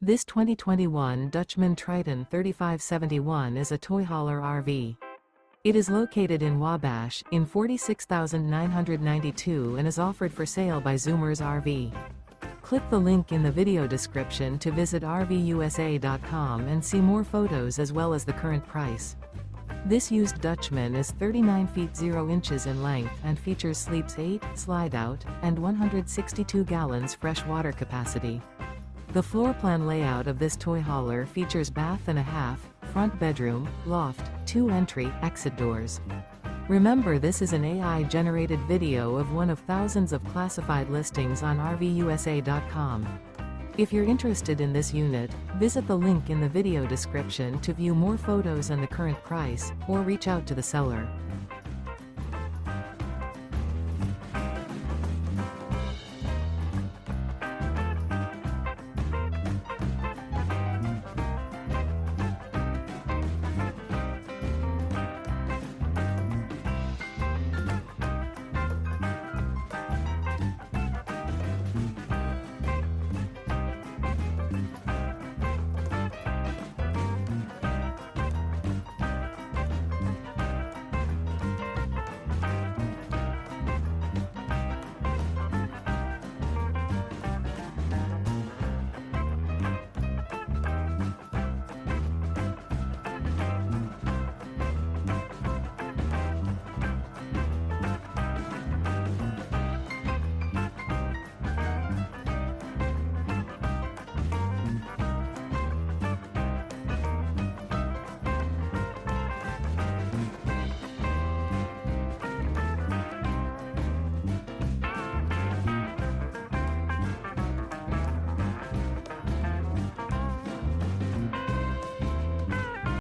This 2021 Dutchmen Triton 3571 is a toy hauler RV. It is located in Wabash, in 46,992 and is offered for sale by Zoomers RV. Click the link in the video description to visit RVUSA.com and see more photos as well as the current price. This used Dutchman is 39 feet 0 inches in length and features sleeps 8, slide-out, and 162 gallons fresh water capacity. The floor plan layout of this toy hauler features bath and a half, front bedroom, loft, 2 entry/exit doors. Remember, this is an AI-generated video of one of thousands of classified listings on RVUSA.com. If you're interested in this unit, visit the link in the video description to view more photos and the current price, or reach out to the seller.